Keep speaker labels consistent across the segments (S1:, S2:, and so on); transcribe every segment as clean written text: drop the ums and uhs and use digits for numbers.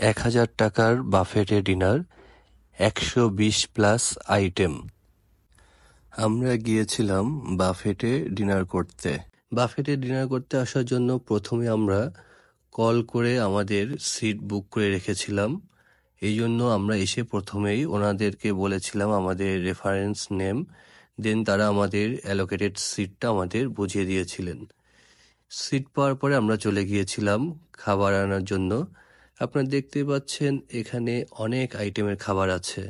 S1: ১,০০০ টাকার বাফেটে dinner, ১২০+ item. আমরা গিয়েছিলাম বাফেটে ডিনার করতে। বাফেটে ডিনার করতে আসার জন্য প্রথমে আমরা কল করে আমাদের সিট বুক করে রেখেছিলাম। এই জন্য আমরা এসে প্রথমেই ওনাদেরকে বলেছিলাম আমাদের রেফারেন্স নেম, দেন তারা আমাদের অ্যালোকেটেড সিটটা আমাদের বুঝিয়ে দিয়েছিলেন। সিট পাওয়ার পরে আমরা চলে গিয়েছিলাম খাবার আনার জন্য। আপনারা দেখতে পাচ্ছেন এখানে অনেক আইটেমের খাবার আছে।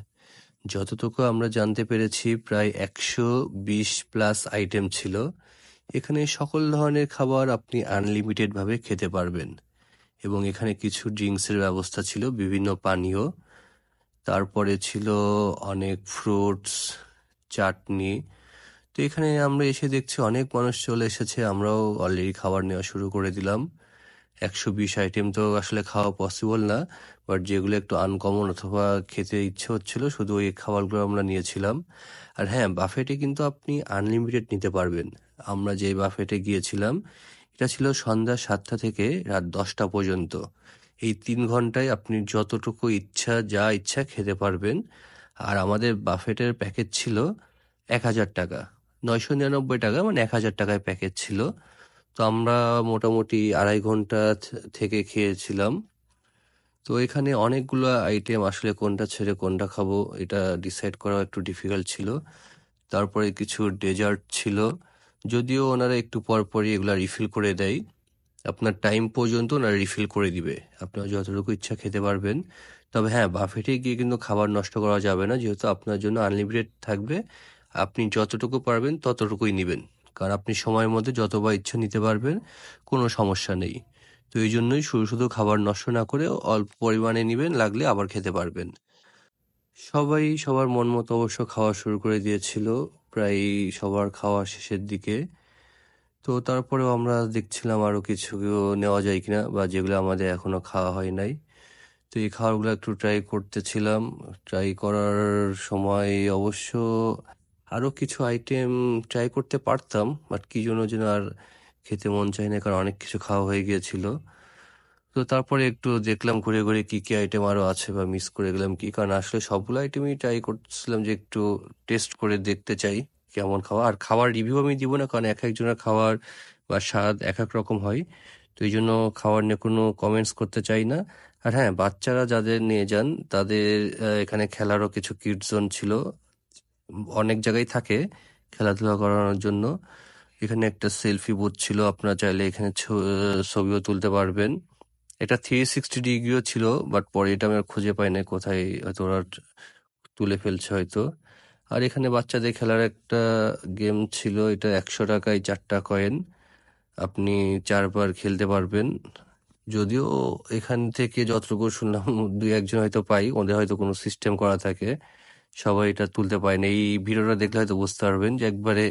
S1: যতটুকু আমরা জানতে পেরেছি প্রায় ১২০+ আইটেম ছিল। এখানে সকল ধরনের খাবার আপনি আনলিমিটেড ভাবে খেতে পারবেন এবং এখানে কিছু ড্রিঙ্কসের ব্যবস্থা ছিল, বিভিন্ন পানীয়, তারপরে ছিল অনেক ফ্রুটস, চাটনি। তো এখানে আমরা এসে দেখছি অনেক মানুষ চলে এসেছে, আমরাও অলরেডি খাবার নেওয়া শুরু করে দিলাম। ১২০ আইটেম তো আসলে খাওয়া পসিবল না, বাট যেগুলো একটু আনকমন অথবা খেতে ইচ্ছে হচ্ছিল শুধু ওই খাবারগুলো আমরা নিয়েছিলাম। আর হ্যাঁ, বাফেটে কিন্তু আপনি আনলিমিটেড নিতে পারবেন। আমরা যে বাফেটে গিয়েছিলাম এটা ছিল সন্ধ্যা ৭টা থেকে রাত 10টা পর্যন্ত। এই ৩ ঘন্টায় আপনি যতটুকু ইচ্ছা যা ইচ্ছা খেতে পারবেন। আর আমাদের বাফেটের প্যাকেজ ছিল ১,০০০ টাকা, ৯৯৯ টাকা, মানে ১,০০০ টাকায় প্যাকেজ ছিল। তো আমরা মোটামুটি ২.৫ ঘন্টা থেকে খেয়েছিলাম। তো এখানে অনেকগুলো আইটেম, আসলে কোনটা ছেড়ে কোনটা খাবো এটা ডিসাইড করা একটু ডিফিকাল্ট ছিল। তারপরে কিছু ডেজার্ট ছিল, যদিও ওনারা একটু পরপরই এগুলা রিফিল করে দেয়। আপনার টাইম পর্যন্ত ওনারা রিফিল করে দিবে, আপনার যতটুকু ইচ্ছা খেতে পারবেন। তবে হ্যাঁ, বাফেটে গিয়ে কিন্তু খাবার নষ্ট করা যাবে না, যেহেতু আপনার জন্য আনলিমিটেড থাকবে। আপনি যতটুকু পারবেন ততটুকুই নেবেন, কারণ আপনি সময়ের মধ্যে যতবার ইচ্ছা নিতে পারবেন, কোনো সমস্যা নেই। তো এই জন্যই শুধু শুধু খাবার নষ্ট না করে অল্প পরিমাণে নেবেন, লাগলে আবার খেতে পারবেন। সবাই সবার মন মতো অবশ্য খাওয়া শুরু করে দিয়েছিল প্রায় সবার খাওয়া শেষের দিকে। তো তারপরেও আমরা দেখছিলাম আরো কিছু নেওয়া যায় কিনা, বা যেগুলো আমাদের এখনো খাওয়া হয় নাই। তো এই খাবারগুলো একটু ট্রাই করতেছিলাম। ট্রাই করার সময় অবশ্য আরো কিছু আইটেম ট্রাই করতে পারতাম, বাট কি জন্য যেন আর খেতে মন চায় না, কারণ অনেক কিছু খাওয়া হয়ে গিয়েছিল। তো তারপরে একটু দেখলাম ঘুরে ঘুরে কি কি আইটেম আরো আছে বা মিস করে গেলাম কি, কারণ আসলে সবগুলো আইটেমই ট্রাই করছিলাম যে একটু টেস্ট করে দেখতে চাই কেমন খাওয়া। আর খাবার রিভিউ আমি দিব না, কারণ এক একজনের খাবার বা স্বাদ এক এক রকম হয়। তো এই জন্য খাবার নিয়ে কোনো কমেন্টস করতে চাই না। আর হ্যাঁ, বাচ্চারা যাদের নিয়ে যান তাদের এখানে খেলারও কিছু কিডস জোন ছিল, অনেক জায়গায় থাকে খেলাধুলা করানোর জন্য। এখানে একটা সেলফি বুথ ছিল, আপনারা চাইলে এখানে ছবিও তুলতে পারবেন। এটা 360 ডিগ্রিও ছিল, বাট পরে এটা আমি আর খুঁজে পাই না কোথায়, হয়তো ওরা তুলে ফেলছে হয়তো। আর এখানে বাচ্চাদের খেলার একটা গেম ছিল, এটা ১০০ টাকায় 4টা কয়েন, আপনি 4বার খেলতে পারবেন। যদিও এখান থেকে যতটুকু শুনলাম ২-১ জন হয়তো পাই, ওদের হয়তো কোনো সিস্টেম করা থাকে, সবাই এটা তুলতে পারে না। এই ভিডিওটা দেখলে হয়তো বুঝতে পারবেন যে একবারে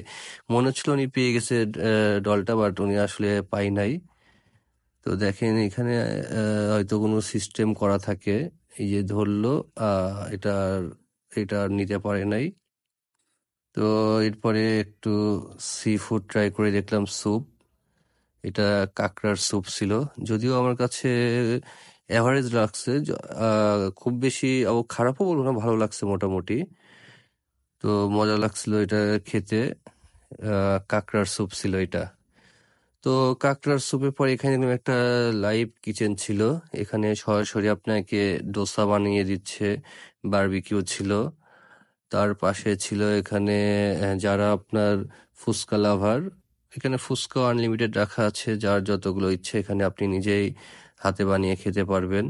S1: মনে হচ্ছিল উনি পেয়ে গেছে ডলটা, বাট উনি আসলে পাই নাই। তো দেখেন এখানে হয়তো কোনো সিস্টেম করা থাকে, এই যে ধরলো এটা এটা আর নিতে পারে নাই। তো এরপরে একটু সি ফুড ট্রাই করে দেখলাম, স্যুপ, এটা কাঁকড়ার স্যুপ ছিল। যদিও আমার কাছে অ্যাভারেজ লাগছে, খুব বেশি খারাপও বলবো না, ভালো লাগছে মোটামুটি। তো মজা লাগছিল এটা খেতে। কাঁকড়ার স্যুপ ছিল এটা। তো কাঁকড়ার স্যুপের পর এখানে দেখলাম একটা লাইভ কিচেন ছিল, এখানে সরাসরি আপনাকে ডোসা বানিয়ে দিচ্ছে, বারবিকিউ ছিল। তার পাশে ছিল এখানে যারা আপনার ফুচকা লাভার, এখানে ফুচকা আনলিমিটেড রাখা আছে, যার যতগুলো ইচ্ছে এখানে আপনি নিজেই হাতে বানিয়ে খেতে পারবেন।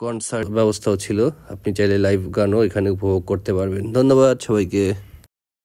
S1: কনসার্ট ব্যবস্থাও ছিল, আপনি চাইলে লাইভ গানও এখানে উপভোগ করতে পারবেন। ধন্যবাদ সবাইকে।